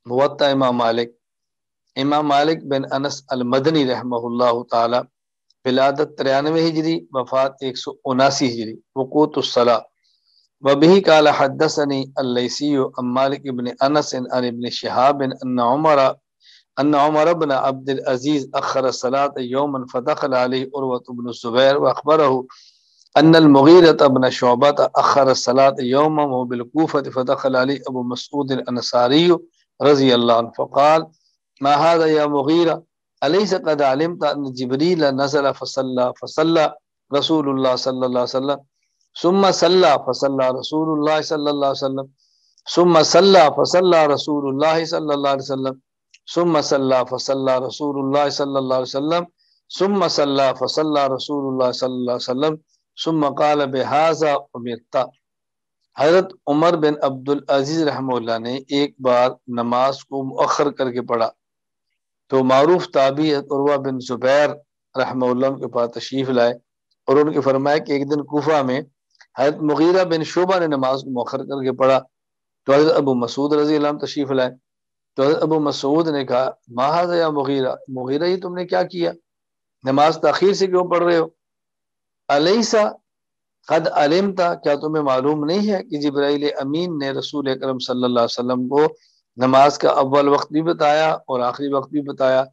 मुवत्ता इमाम मालिक बिन अनस अल मदनी रहमहुल्लाह ताला, विलादत 93 हिजरी, वफात 179 हिजरी, वक़ूतुस्सला। वबिही काला हद्दसनी अल-लैसी अन मालिक इब्न अनस अन इब्न शिहाब अन्न उमर इब्न अब्दुल अजीज अखर सलात यौमन फदखल अलैहि उरवत इब्न ज़ुबैर व अखबरहु अन्न अल-मुगीरत इब्न शुअबा अखर सलात यौमन बिल कूफत फदखल अलैहि अबू मसऊद अल-अंसारी रज़ियल्लाहु अन्हु फ़क़ाल मा हाज़ा या मुगीरा अलैसा क़द अलिमत अन्न जिब्रील नज़ल फसल्ला रसूलुल्लाह सल्लल्लाहु अलैहि वसल्लम सुम्मा सल्ला फसल्ला रसूलुल्लाह सल्लल्लाहु अलैहि वसल्लम सुम्मा सल्ला फसल्ला रसूलुल्लाह सल्लल्लाहु अलैहि वसल्लम सुम्मा सल्ला फसल्ला रसूलुल्लाह सल्लल्लाहु अलैहि वसल्लम सुम्मा सल्ला फसल्ला रसूलुल्लाह सल्लल्लाहु अलैहि वसल्लम सुम्मा क़ाल बिहाज़ा उमिरता। हज़रत उमर बिन अब्दुल अजीज रहमतुल्लाह ने एक बार नमाज को मुअख्खर करके पढ़ा तो मारूफ ताबी उर्वा बिन ज़ुबैर रहमतुल्लाह के पास तशरीफ लाए और उनके फरमाया कि एक दिन कूफा में हज़रत मुगीरा बिन शुबा ने नमाज को मुअख्खर करके पढ़ा तो हज़रत अबू मसूद रज़ी अल्लाह अन्हु तशरीफ लाए। तो हज़रत अबू मसूद ने कहा मा हाज़ा या मुगीरा, मुगीरा ये तुमने क्या किया, नमाज ताखीर से क्यों पढ़ रहे हो। अलैसा क़द अलिमता, क्या तुम्हें मालूम नहीं है कि जिब्राइल अमीन ने रसूल अकरम सल्लल्लाहु अलैहि वसल्लम को नमाज का अव्वल वक्त भी बताया और आखिरी वक्त भी बताया।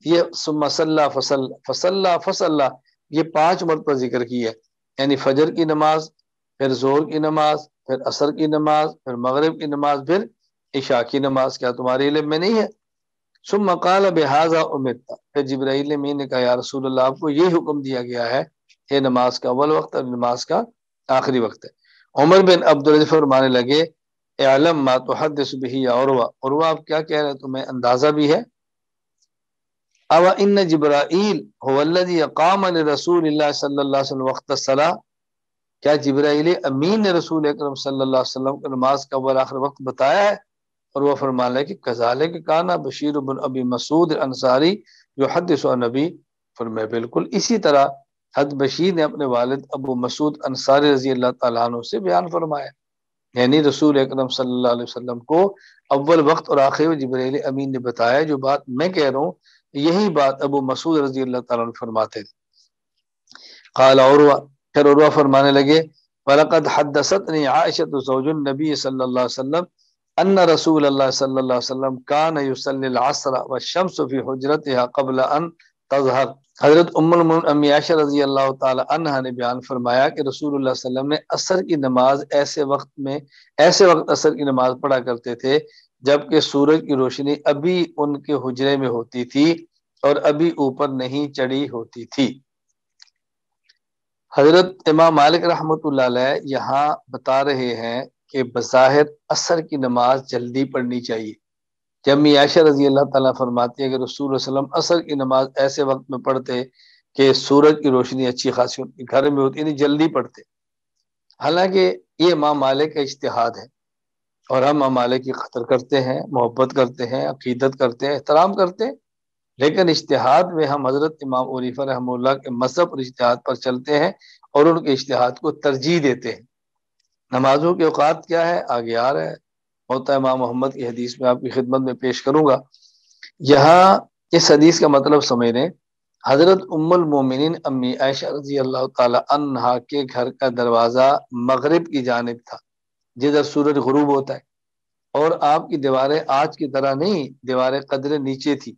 ये सुम्मा सल्ला फसल्ला फसल्ला ये 5 मरतबा जिक्र की है, यानी फजर की नमाज, फिर जोहर की नमाज, फिर असर की नमाज, फिर मगरिब की नमाज, फिर इशा की नमाज। क्या तुम्हारे इल्म में नहीं है। सुम्मा क़ाल बिहाज़ा उमिरता, फिर जिब्राइल अमीन ने कहा या रसूल अल्लाह, आपको यही हुक्म दिया गया है, ये नमाज का अव्वल वक्त और नमाज का आखिरी वक्त है। उमर बिन अब्दुल अज़ीज़ फरमाने लगे इअलम मा तुहद्दिसु बिही या उर्वा, उर्वा आप क्या कह रहे हैं, तुम्हें अंदाजा भी है। अव इन्न जिब्राईल हुवल्लज़ी अक़ाम लिरसूलिल्लाह सल्लल्लाहु अलैहि वसल्लम वक़्त अस्सलाह, क्या जिब्राईल अमीन ने रसूल अकरम सल्लल्लाहु अलैहि वसल्लम को नमाज का अव्वल आखिर वक्त बताया है। और वह फरमाने कि कज़ालिक काना बशीर बिन अबी मसूद अंसारी युहद्दिसु अन नबी, फरमाया बिल्कुल इसी तरह हद बशीर ने अपने वालिद अबू मसूद अंसारी रजी अल्लाह तआला अन्हु से बयान फरमाया, यानी रसूल अकरम सल्लल्लाहु अलैहि वसल्लम को अव्वल वक्त और आखिर में जिब्राईल अमीन ने बताया। जो बात मैं कह रहा हूँ यही बात अबू मसूद रजी अल्लाह तआला अन्हु फरमाते थे। क़ाल उर्वा, फिर उर्वा फरमाने लगे वलक़द हद्दसतनी आइशतु ज़ौजुन नबी सल्लल्लाहु अलैहि वसल्लम अन्न रसूलल्लाह सल्लल्लाहु अलैहि वसल्लम कान युसल्लिल अस्र व शम्सु फी हुजरतिहा क़ब्ल अन तज़हर। हजरत उम्मुल मोमिनीन अम्मी आयशा रज़ी अल्लाह ताला अन्हा ने बयान फरमाया कि रसूलुल्लाह सल्लल्लाहु अलैहि वसल्लम ने असर की नमाज ऐसे वक्त असर की नमाज पढ़ा करते थे जबकि सूरज की रोशनी अभी उनके हुजरे में होती थी और अभी ऊपर नहीं चढ़ी होती थी। हजरत इमाम मालिक रहमतुल्लाह अलैह यहाँ बता रहे हैं कि बज़ाहिर असर की नमाज जल्दी पढ़नी चाहिए। जब अम्मी आयशा रजी अल्लाह ताला फरमाती है कि रसूल सल्लल्लाहु अलैहि वसल्लम असर की नमाज ऐसे वक्त में पढ़ते कि सूरज की रोशनी अच्छी खासी उनके घर में होती, नहीं जल्दी पढ़ते। हालांकि ये इमाम मालिक का इज्तिहाद है और हम इमाम मालिक की कदर करते हैं, मोहब्बत करते हैं, अकीदत करते हैं, एहतराम करते हैं, लेकिन इज्तिहाद में हम हजरत इमाम अबू हनीफा रहमतुल्लाह के मज़हब और इज्तिहाद पर चलते हैं और उनके इज्तिहाद को तरजीह देते हैं। नमाजों के औकात क्या है आगे आ रहा है, होता है इमाम मोहम्मद की हदीस में आपकी खिदमत में पेश करूंगा। यहाँ इस हदीस का मतलब समझ लें, हजरत उम्मुल मोमिनीन अम्मी आयशा रजी अल्लाह ताला अन्हा के घर का दरवाजा मगरिब की जानिब था जिधर सूरज गुरूब होता है, और आपकी दीवारें आज की तरह नहीं, दीवारें कदरे नीचे थी।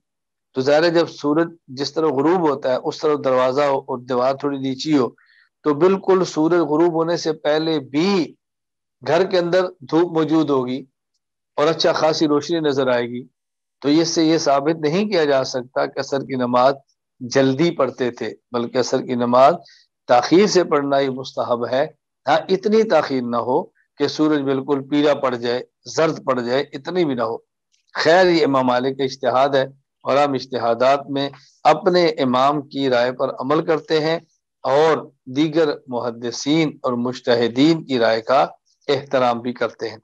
तो ज़ाहिर है जब सूरज जिस तरह गुरूब होता है उस तरफ दरवाजा हो और दीवार थोड़ी नीची हो तो बिल्कुल सूरज गुरूब होने से पहले भी घर के अंदर धूप मौजूद होगी और अच्छा खासी रोशनी नजर आएगी। तो इससे ये साबित नहीं किया जा सकता कि असर की नमाज जल्दी पढ़ते थे, बल्कि असर की नमाज ताखीर से पढ़ना ही मुस्तहब है। हाँ, इतनी ताखीर ना हो कि सूरज बिल्कुल पीला पड़ जाए, जर्द पड़ जाए, इतनी भी ना हो। खैर ये इमाम मालिक का इज्तिहाद है और हम इज्तिहादात में अपने इमाम की राय पर अमल करते हैं और दीगर मुहद्दिसीन और मुज्तहिदीन की राय का एहतराम भी करते हैं।